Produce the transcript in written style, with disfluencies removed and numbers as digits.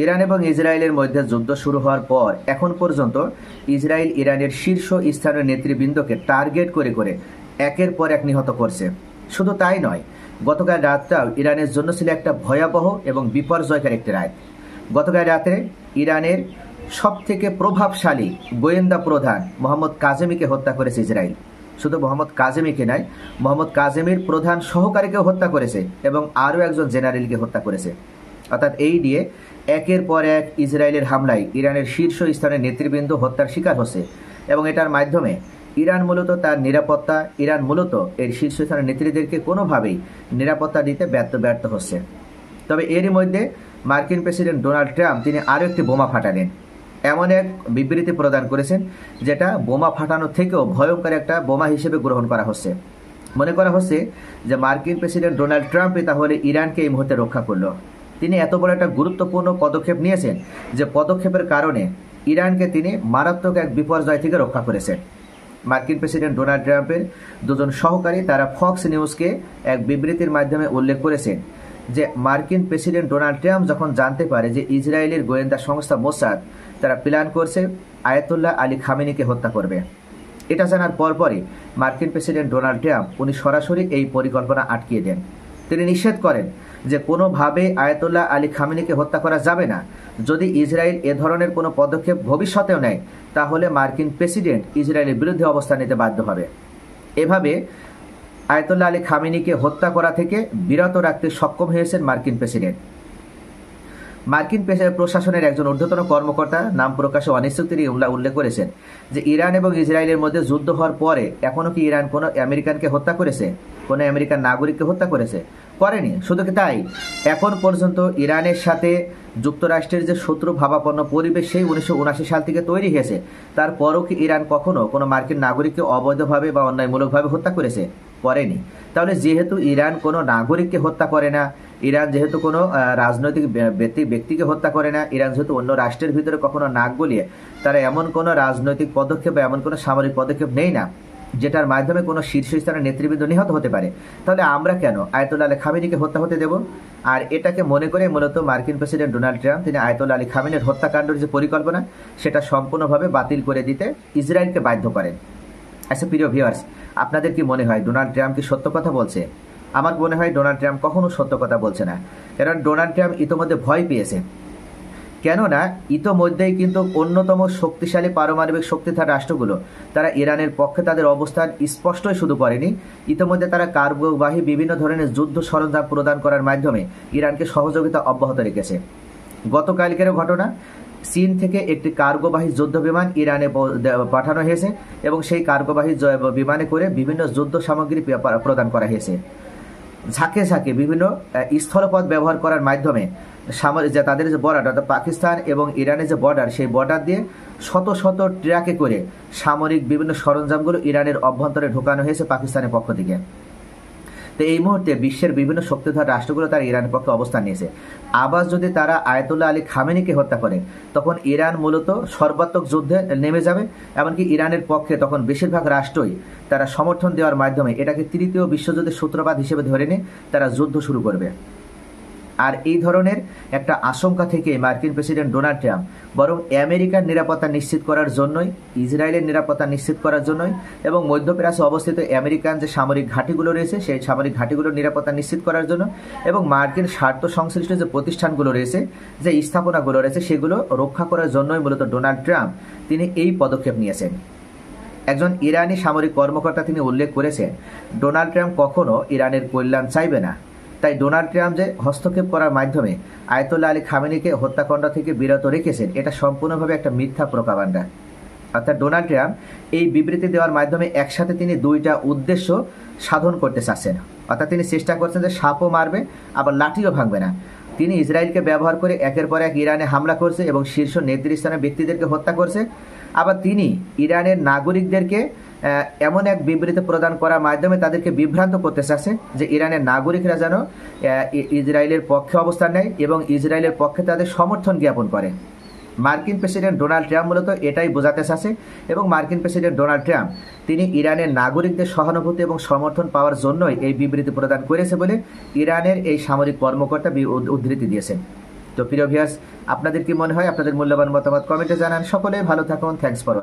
Iran এবং ইসরায়েলের মধ্যে যুদ্ধ শুরু হওয়ার পর এখন পর্যন্ত ইসরায়েল ইরানের শীর্ষ স্থানীয় নেতৃবৃন্দকে টার্গেট করে করে একের পর এক নিহত করছে। শুধু তাই নয়, গতকাল রাতটাও ইরানের জন্য ছিল একটা ভয়াবহ এবং বিপর্যয়কার একটি রাত। গতকাল রাতে ইরানের সবথেকে প্রভাবশালী গোয়েন্দা প্রধান মোহাম্মদ কাজেমিকে হত্যা করেছে ইসরায়েল। শুধু মোহাম্মদ কাজেমিকে নয়, মোহাম্মদ কাজেমির প্রধান সহকারীকেও হত্যা করেছে এবং আরও একজন জেনারেলকে হত্যা করেছে। অর্থাৎ এই দিয়ে একের পর এক ইসরায়েলের হামলায় ইরানের শীর্ষ স্থানের নেতৃবৃন্দ হত্যার শিকার হচ্ছে এবং এটার মাধ্যমে ইরান মূলত তার নিরাপত্তা, ইরান মূলত এর শীর্ষস্থানের নেত্রীদেরকে কোনোভাবেই নিরাপত্তা দিতে ব্যর্থ হচ্ছে। তবে এরই মধ্যে মার্কিন প্রেসিডেন্ট ডোনাল্ড ট্রাম্প তিনি আরও একটি বোমা ফাটালেন, এমন এক বিবৃতি প্রদান করেছেন যেটা বোমা ফাটানোর থেকেও ভয়ঙ্কর একটা বোমা হিসেবে গ্রহণ করা হচ্ছে। মনে করা হচ্ছে যে মার্কিন প্রেসিডেন্ট ডোনাল্ড ট্রাম্পই তাহলে ইরানকে এই মুহূর্তে রক্ষা করলো। তিনি এত বড় একটা গুরুত্বপূর্ণ পদক্ষেপ নিয়েছেন যে পদক্ষেপের কারণে ইরানকে তিনি মারাত্মক এক বিপর্যয় থেকে রক্ষা করেছেন। মার্কিন প্রেসিডেন্ট ডোনাল্ড ট্রাম্পের দুজন সহকারী তারা ফক্স নিউজকে এক বিবৃতির মাধ্যমে উল্লেখ করেছেন যে মার্কিন প্রেসিডেন্ট ডোনাল্ড ট্রাম্প যখন জানতে পারে যে ইসরায়েলের গোয়েন্দা সংস্থা মোসাদ তারা প্ল্যান করছে আয়াতুল্লাহ আলী খামেনিকে হত্যা করবে, এটা জানার পরপরই মার্কিন প্রেসিডেন্ট ডোনাল্ড ট্রাম্প উনি সরাসরি এই পরিকল্পনা আটকিয়ে দেন। তিনি নিষেধ করেন যে কোনোভাবে আয়াতুল্লাহ আলী খামেনিকে হত্যা করা যাবে না। যদি ইসরায়েল এ ধরনের কোনো পদক্ষেপ ভবিষ্যতেও নেয় তাহলে মার্কিন প্রেসিডেন্ট ইসরায়েলের বিরুদ্ধে অবস্থান নিতে বাধ্য হবে। এভাবে আয়াতুল্লাহ আলী খামেনিকে হত্যা করা থেকে বিরত রাখতে সক্ষম হয়েছেন মার্কিন প্রেসিডেন্ট। মার্কিন প্রশাসনের একজন ঊর্ধ্বতন কর্মকর্তা নাম প্রকাশে অনিচ্ছুক তিনি উল্লেখ করেছেন যে ইরান এবং ইসরায়েলের মধ্যে যুদ্ধ হওয়ার পরে এখনও কি ইরান কোনো আমেরিকানকে হত্যা করেছে, কোনো আমেরিকান নাগরিককে হত্যা করেছে? করেনি। শুধু কি তাই, এখন পর্যন্ত ইরানের সাথে যুক্তরাষ্ট্রের যে শত্রু ভাবাপন্ন পরিবেশ সেই 1979 সাল থেকে তৈরি হয়েছে, তারপরও কি ইরান কখনো কোনো মার্কিন নাগরিককে অবৈধভাবে বা অন্যায়মূলকভাবে হত্যা করেছে? করেনি। তাহলে যেহেতু ইরান কোনো নাগরিককে হত্যা করে না, ইরান যেহেতু কোনো রাজনৈতিক ব্যক্তিকে হত্যা করে না, ইরান যেহেতু অন্য রাষ্ট্রের ভিতরে কখনো নাক গলিয়ে তারা এমন কোনো রাজনৈতিক পদক্ষেপ বা এমন কোনো সামরিক পদক্ষেপ নেই না যেটার মাধ্যমে কোনো শীর্ষস্থানের নেতৃবৃন্দ নিহত হতে পারে, তাহলে আমরা কেন আয়াতুল্লাহ আলী খামেনিকে হত্যা হতে দেব? আর এটাকে মনে করে মূলত মার্কিন প্রেসিডেন্ট ডোনাল্ড ট্রাম্প তিনি আয়াতুল্লাহ আলী খামেনির হত্যাকাণ্ডের যে পরিকল্পনা সেটা সম্পূর্ণভাবে বাতিল করে দিতে ইসরায়েলকে বাধ্য করেন। আচ্ছা প্রিয় ভিউয়ার্স, আপনাদের কি মনে হয় ডোনাল্ড ট্রাম্প কি সত্য কথা বলছে? আমার মনে হয় ডোনাল্ড ট্রাম্প কখনো সত্য কথা বলছে না, কারণ ডোনাল্ড ট্রাম্প ইতোমধ্যে ভয় পেয়েছে। কেননা ইতোমধ্যেই কিন্তু অন্যতম শক্তিশালী পারমাণবিক শক্তিধর রাষ্ট্রগুলো তারা ইরানের পক্ষে তাদের অবস্থান স্পষ্টই শুধু করেনি, ইতোমধ্যে তারা কার্গোবাহী বিভিন্ন ধরনের যুদ্ধ সরঞ্জাম প্রদান করার মাধ্যমে ইরানকে সহযোগিতা অব্যাহত রেখেছে। গতকালকের ঘটনা, চীন থেকে একটি কার্গোবাহী যুদ্ধ বিমান ইরানে পাঠানো হয়েছে এবং সেই কার্গোবাহী বিমানে করে বিভিন্ন যুদ্ধ সামগ্রী প্রদান করা হয়েছে। ঝাঁকে ঝাঁকে বিভিন্ন স্থলপথ ব্যবহার করার মাধ্যমে যে তাদের যে বর্ডার অর্থাৎ পাকিস্তান এবং ইরানের যে বর্ডার সেই বর্ডার দিয়ে শত শত ট্রাকে করে সামরিক বিভিন্ন সরঞ্জামগুলো ইরানের অভ্যন্তরে ঢোকানো হয়েছে পাকিস্তানের পক্ষ থেকে। তো এই মুহূর্তে বিশ্বের বিভিন্ন শক্তিধর রাষ্ট্রগুলো তারা ইরানের পক্ষে অবস্থান নিয়েছে। আবার যদি তারা আয়াতুল্লাহ আলী খামেনিকে হত্যা করে তখন ইরান মূলত সর্বাত্মক যুদ্ধে নেমে যাবে, এমনকি ইরানের পক্ষে তখন বেশিরভাগ রাষ্ট্রই তারা সমর্থন দেওয়ার মাধ্যমে এটাকে তৃতীয় বিশ্বযুদ্ধের সূত্রপাত হিসেবে ধরে নিয়ে তারা যুদ্ধ শুরু করবে। আর এই ধরনের একটা আশঙ্কা থেকে মার্কিন প্রেসিডেন্ট ডোনাল্ড ট্রাম্প বরং আমেরিকার নিরাপত্তা নিশ্চিত করার জন্যই, ইসরায়েলের নিরাপত্তা নিশ্চিত করার জন্যই এবং মধ্যপ্রাচ্যে অবস্থিত আমেরিকান যে সামরিক ঘাঁটিগুলো রয়েছে সেই সামরিক ঘাঁটিগুলোর নিরাপত্তা নিশ্চিত করার জন্য এবং মার্কিন স্বার্থ সংশ্লিষ্ট যে প্রতিষ্ঠানগুলো রয়েছে, যে স্থাপনাগুলো রয়েছে সেগুলো রক্ষা করার জন্যই মূলত ডোনাল্ড ট্রাম্প তিনি এই পদক্ষেপ নিয়েছেন। একজন ইরানি সামরিক কর্মকর্তা তিনি উল্লেখ করেছেন ডোনাল্ড ট্রাম্প কখনো ইরানের কল্যাণ চাইবে না, তাই ডোনাল্ড ট্রাম্প যে হস্তক্ষেপ করার মাধ্যমে আয়াতুল্লাহ আলী খামেনিকে হত্যাকাণ্ড থেকে বিরত রেখেছেন এটা সম্পূর্ণভাবে একটা মিথ্যা প্রোপাগান্ডা। অর্থাৎ ডোনাল্ড ট্রাম্প এই বিবৃতি দেওয়ার মাধ্যমে একসাথে তিনি দুইটা উদ্দেশ্য সাধন করতে চাচ্ছেন। অর্থাৎ তিনি চেষ্টা করছেন যে সাপও মারবে আবার লাঠিও ভাঙবে না। তিনি ইসরায়েলকে ব্যবহার করে একের পর এক ইরানে হামলা করছে এবং শীর্ষ নেতৃস্থানীয় ব্যক্তিদেরকে হত্যা করছে। আবার তিনি ইরানের নাগরিকদেরকে এমন এক বিবৃতি প্রদান করার মাধ্যমে তাদেরকে বিভ্রান্ত করতে চাচ্ছে যে ইরানের নাগরিকরা যেন ইসরায়েলের পক্ষে অবস্থান নেয় এবং ইসরায়েলের পক্ষে তাদের সমর্থন জ্ঞাপন করে। মার্কিন প্রেসিডেন্ট ডোনাল্ড ট্রাম্প মূলত এটাই বোঝাতে চাচ্ছে এবং মার্কিন প্রেসিডেন্ট ডোনাল্ড ট্রাম্প তিনি ইরানের নাগরিকদের সহানুভূতি এবং সমর্থন পাওয়ার জন্যই এই বিবৃতি প্রদান করেছে বলে ইরানের এই সামরিক কর্মকর্তা উদ্ধৃতি দিয়েছেন। তো প্রিয় ভিউয়ার্স, আপনাদের কি মনে হয়? আপনাদের মূল্যবান মতামত কমেন্টে জানান। সকলেই ভালো থাকুন। Thanks for